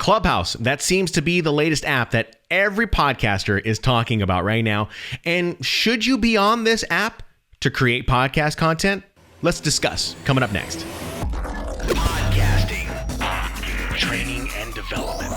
Clubhouse, that seems to be the latest app that every podcaster is talking about right now. And should you be on this app to create podcast content? Let's discuss coming up next. Podcasting, training and development.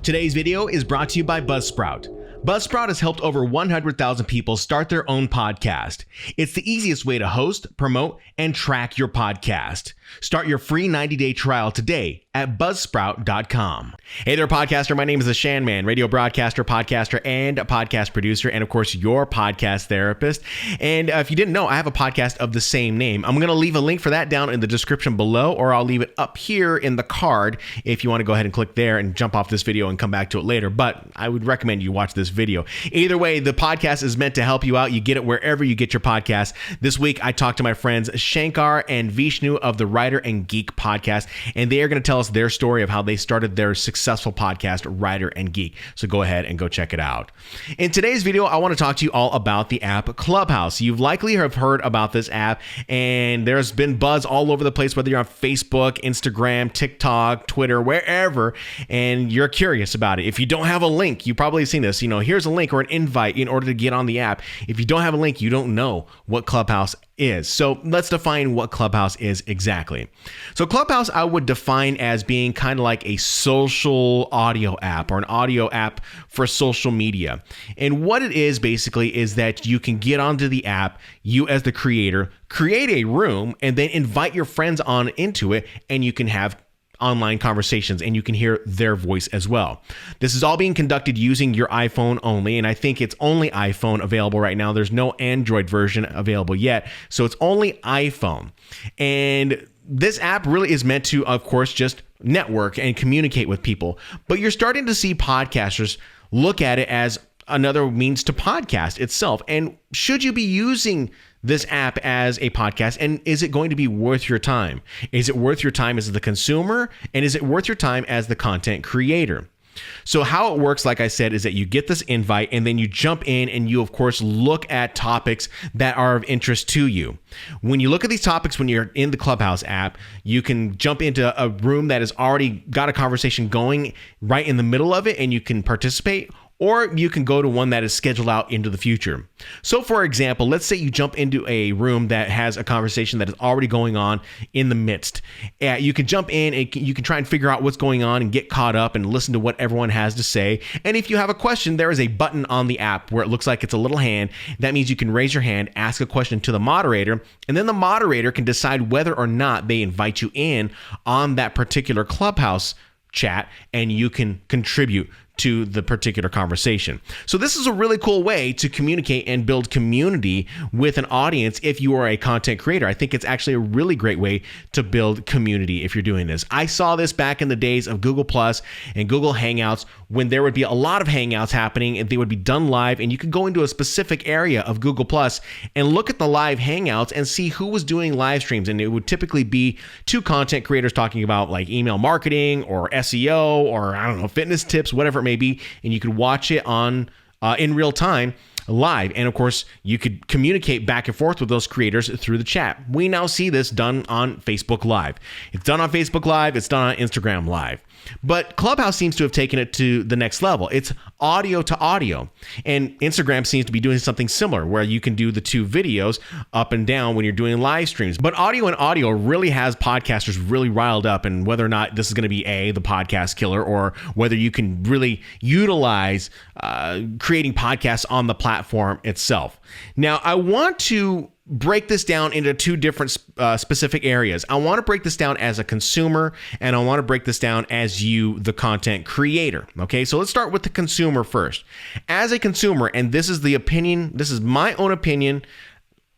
Today's video is brought to you by Buzzsprout. Buzzsprout has helped over 100,000 people start their own podcast. It's the easiest way to host, promote, and track your podcast. Start your free 90-day trial today at buzzsprout.com. Hey there, podcaster. My name is the Shan Man, radio broadcaster, podcaster, and a podcast producer, and of course, your podcast therapist. And if you didn't know, I have a podcast of the same name. I'm going to leave a link for that down in the description below, or I'll leave it up here in the card if you want to go ahead and click there and jump off this video and come back to it later. But I would recommend you watch this video. Either way, the podcast is meant to help you out. You get it wherever you get your podcast. This week, I talked to my friends Shankar and Vishnu of the Writer and Geek podcast, and they are going to tell us their story of how they started their successful podcast, Writer and Geek. So go ahead and go check it out. In today's video, I want to talk to you all about the app Clubhouse. You've likely have heard about this app, and there's been buzz all over the place, whether you're on Facebook, Instagram, TikTok, Twitter, wherever, and you're curious about it. If you don't have a link, you've probably seen this, here's a link or an invite in order to get on the app. If you don't have a link, you don't know what Clubhouse is. So let's define what Clubhouse is exactly. So Clubhouse, I would define as being kind of like a social audio app or an audio app for social media. And what it is basically is that you can get onto the app, you as the creator, create a room and then invite your friends on into it, and you can have online conversations and you can hear their voice as well. This is all being conducted using your iPhone only, and I think it's only iPhone available right now. There's no Android version available yet, so it's only iPhone. And this app really is meant to, of course, just network and communicate with people. But you're starting to see podcasters look at it as another means to podcast itself. And should you be using this app as a podcast, and is it going to be worth your time? Is it worth your time as the consumer, and is it worth your time as the content creator? So how it works, like I said, is that you get this invite and then you jump in and you, of course, look at topics that are of interest to you. When you look at these topics, when you're in the Clubhouse app, you can jump into a room that has already got a conversation going right in the middle of it and you can participate, or you can go to one that is scheduled out into the future. So for example, let's say you jump into a room that has a conversation that is already going on in the midst. You can jump in and you can try and figure out what's going on and get caught up and listen to what everyone has to say. And if you have a question, there is a button on the app where it looks like it's a little hand. That means you can raise your hand, ask a question to the moderator, and then the moderator can decide whether or not they invite you in on that particular Clubhouse chat, and you can contribute to the particular conversation. So this is a really cool way to communicate and build community with an audience if you are a content creator. I think it's actually a really great way to build community if you're doing this. I saw this back in the days of Google Plus and Google Hangouts, when there would be a lot of Hangouts happening and they would be done live, and you could go into a specific area of Google Plus and look at the live Hangouts and see who was doing live streams. And it would typically be two content creators talking about like email marketing or SEO or I don't know, fitness tips, whatever it may be, and you could watch it on in real time live. And of course, you could communicate back and forth with those creators through the chat. We now see this done on Facebook Live. It's done on Facebook Live. It's done on Instagram Live. But Clubhouse seems to have taken it to the next level. It's audio to audio. And Instagram seems to be doing something similar, where you can do the two videos up and down when you're doing live streams. But audio and audio really has podcasters really riled up, and whether or not this is going to be the podcast killer, or whether you can really utilize creating podcasts on the platform itself. Now, I want to break this down into two different specific areas. I want to break this down as a consumer, and I want to break this down as you, the content creator. Okay, so let's start with the consumer first. As a consumer, and this is the opinion, this is my own opinion,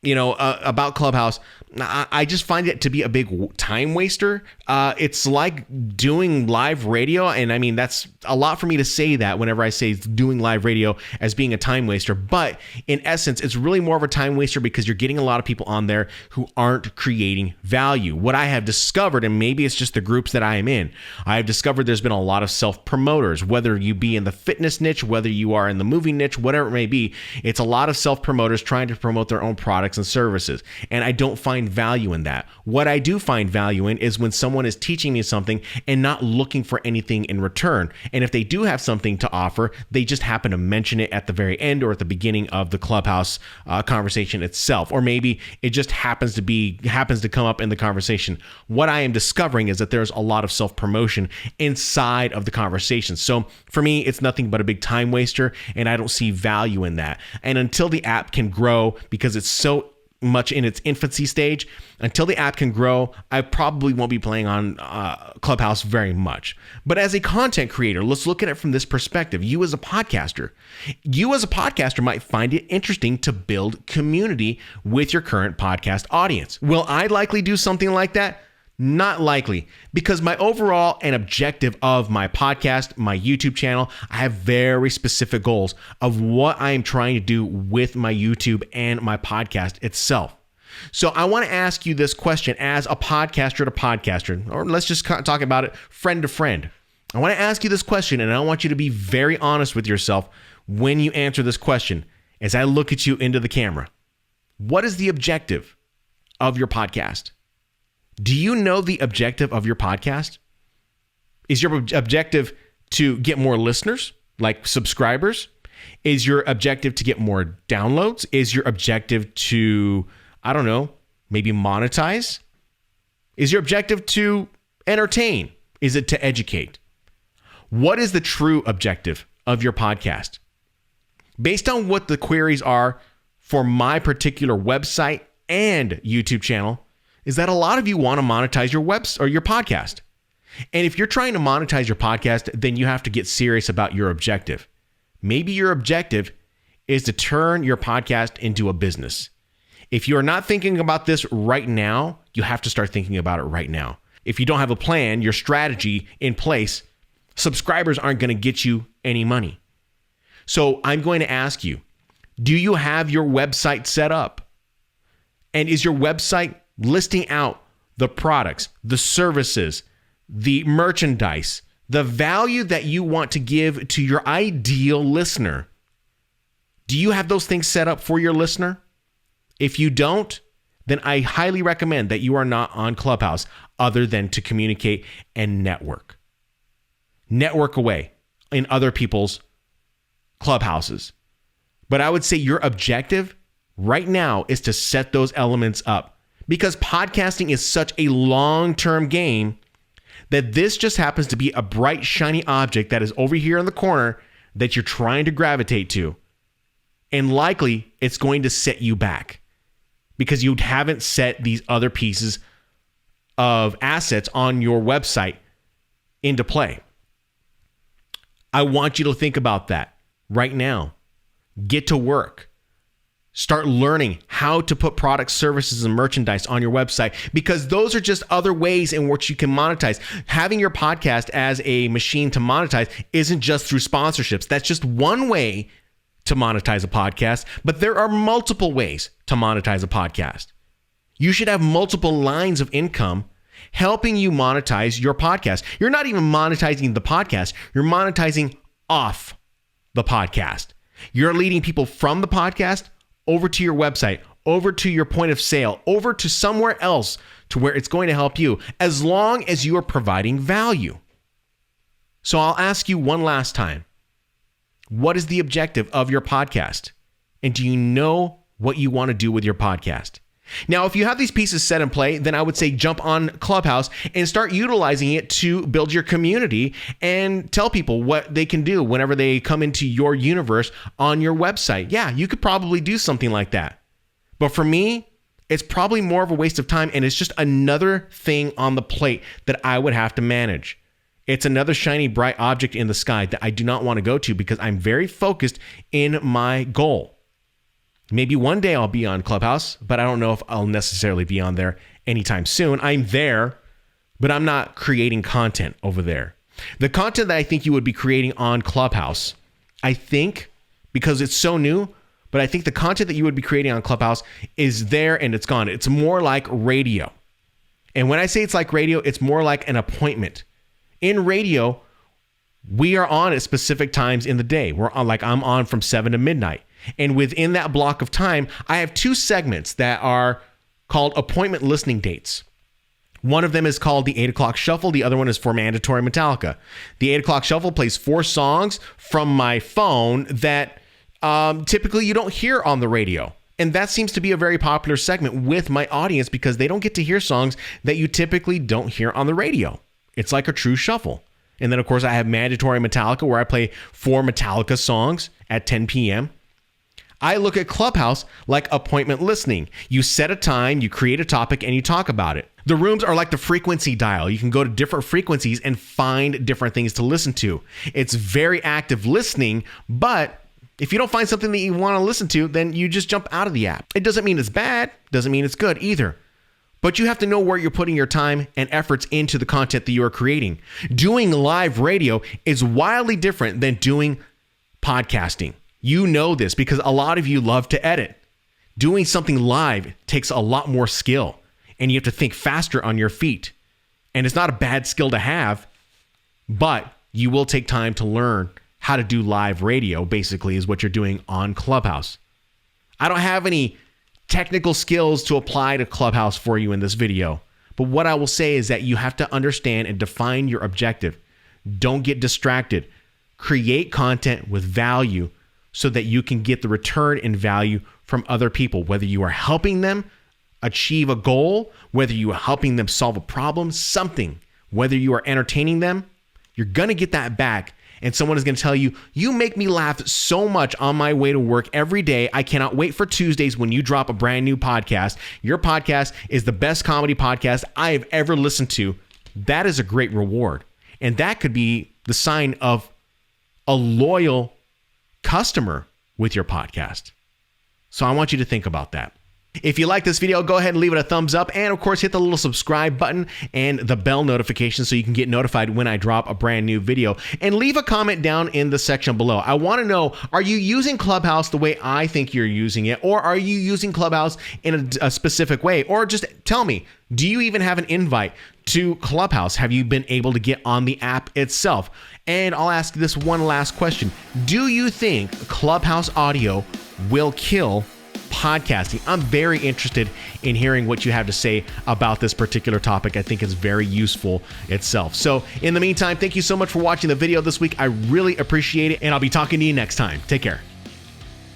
about Clubhouse, I just find it to be a big time waster. It's like doing live radio. And I mean, that's a lot for me to say that whenever I say doing live radio as being a time waster. But in essence, it's really more of a time waster because you're getting a lot of people on there who aren't creating value. What I have discovered, and maybe it's just the groups that I am in, I have discovered there's been a lot of self-promoters, whether you be in the fitness niche, whether you are in the movie niche, whatever it may be. It's a lot of self-promoters trying to promote their own products and services. And I don't find find value in that. What I do find value in is when someone is teaching me something and not looking for anything in return. And if they do have something to offer, they just happen to mention it at the very end or at the beginning of the Clubhouse conversation itself. Or maybe it just happens to come up in the conversation. What I am discovering is that there's a lot of self-promotion inside of the conversation. So for me, it's nothing but a big time waster, and I don't see value in that. And until the app can grow, because it's so much in its infancy stage, until the app can grow, I probably won't be playing on Clubhouse very much. But as a content creator, let's look at it from this perspective. You as a podcaster might find it interesting to build community with your current podcast audience. Will I likely do something like that? Not likely, because my overall and objective of my podcast, my YouTube channel, I have very specific goals of what I am trying to do with my YouTube and my podcast itself. So I want to ask you this question as a podcaster to podcaster, or let's just talk about it friend to friend. I want to ask you this question, and I want you to be very honest with yourself when you answer this question as I look at you into the camera. What is the objective of your podcast? Do you know the objective of your podcast? Is your objective to get more listeners, like subscribers? Is your objective to get more downloads? Is your objective to, I don't know, maybe monetize? Is your objective to entertain? Is it to educate? What is the true objective of your podcast? Based on what the queries are for my particular website and YouTube channel, is that a lot of you want to monetize your website or your podcast. And if you're trying to monetize your podcast, then you have to get serious about your objective. Maybe your objective is to turn your podcast into a business. If you are not thinking about this right now, you have to start thinking about it right now. If you don't have a plan, your strategy in place, subscribers aren't going to get you any money. So I'm going to ask you, do you have your website set up? And is your website listing out the products, the services, the merchandise, the value that you want to give to your ideal listener? Do you have those things set up for your listener? If you don't, then I highly recommend that you are not on Clubhouse other than to communicate and network. Network away in other people's clubhouses. But I would say your objective right now is to set those elements up. Because podcasting is such a long-term game that this just happens to be a bright, shiny object that is over here in the corner that you're trying to gravitate to. And likely, it's going to set you back because you haven't set these other pieces of assets on your website into play. I want you to think about that right now. Get to work. Start learning how to put products, services, and merchandise on your website, because those are just other ways in which you can monetize. Having your podcast as a machine to monetize isn't just through sponsorships. That's just one way to monetize a podcast, but there are multiple ways to monetize a podcast. You should have multiple lines of income helping you monetize your podcast. You're not even monetizing the podcast. You're monetizing off the podcast. You're leading people from the podcast over to your website, over to your point of sale, over to somewhere else to where it's going to help you, as long as you are providing value. So I'll ask you one last time. What is the objective of your podcast? And do you know what you want to do with your podcast? Now, if you have these pieces set in play, then I would say jump on Clubhouse and start utilizing it to build your community and tell people what they can do whenever they come into your universe on your website. Yeah, you could probably do something like that. But for me, it's probably more of a waste of time, and it's just another thing on the plate that I would have to manage. It's another shiny, bright object in the sky that I do not want to go to because I'm very focused in my goal. Maybe one day I'll be on Clubhouse, but I don't know if I'll necessarily be on there anytime soon. I'm there, but I'm not creating content over there. The content that I think you would be creating on Clubhouse, I think, because it's so new, but I think the content that you would be creating on Clubhouse is there and it's gone. It's more like radio. And when I say it's like radio, it's more like an appointment. In radio, we are on at specific times in the day. We're on, like I'm on from 7 to midnight. And within that block of time, I have two segments that are called appointment listening dates. One of them is called the 8 o'clock shuffle. The other one is for Mandatory Metallica. The 8 o'clock shuffle plays 4 songs from my phone that typically you don't hear on the radio. And that seems to be a very popular segment with my audience because they don't get to hear songs that you typically don't hear on the radio. It's like a true shuffle. And then, of course, I have Mandatory Metallica where I play 4 Metallica songs at 10 p.m. I look at Clubhouse like appointment listening. You set a time, you create a topic, and you talk about it. The rooms are like the frequency dial. You can go to different frequencies and find different things to listen to. It's very active listening, but if you don't find something that you want to listen to, then you just jump out of the app. It doesn't mean it's bad, doesn't mean it's good either. But you have to know where you're putting your time and efforts into the content that you are creating. Doing live radio is wildly different than doing podcasting. You know this because a lot of you love to edit. Doing something live takes a lot more skill, and you have to think faster on your feet. And it's not a bad skill to have, but you will take time to learn how to do live radio, basically, is what you're doing on Clubhouse. I don't have any technical skills to apply to Clubhouse for you in this video, but what I will say is that you have to understand and define your objective. Don't get distracted. Create content with value so that you can get the return in value from other people, whether you are helping them achieve a goal, whether you are helping them solve a problem, something, whether you are entertaining them, you're going to get that back. And someone is going to tell you, you make me laugh so much on my way to work every day. I cannot wait for Tuesdays when you drop a brand new podcast. Your podcast is the best comedy podcast I have ever listened to. That is a great reward. And that could be the sign of a loyal customer with your podcast. So I want you to think about that. If you like this video, go ahead and leave it a thumbs up, and of course hit the little subscribe button and the bell notification so you can get notified when I drop a brand new video, and leave a comment down in the section below. I want to know, are you using Clubhouse the way I think you're using it, or are you using Clubhouse in a specific way? Or just tell me, do you even have an invite to Clubhouse? Have you been able to get on the app itself? And I'll ask this one last question. Do you think Clubhouse audio will kill podcasting? I'm very interested in hearing what you have to say about this particular topic. I think it's very useful itself. So in the meantime, thank you so much for watching the video this week. I really appreciate it, and I'll be talking to you next time. Take care.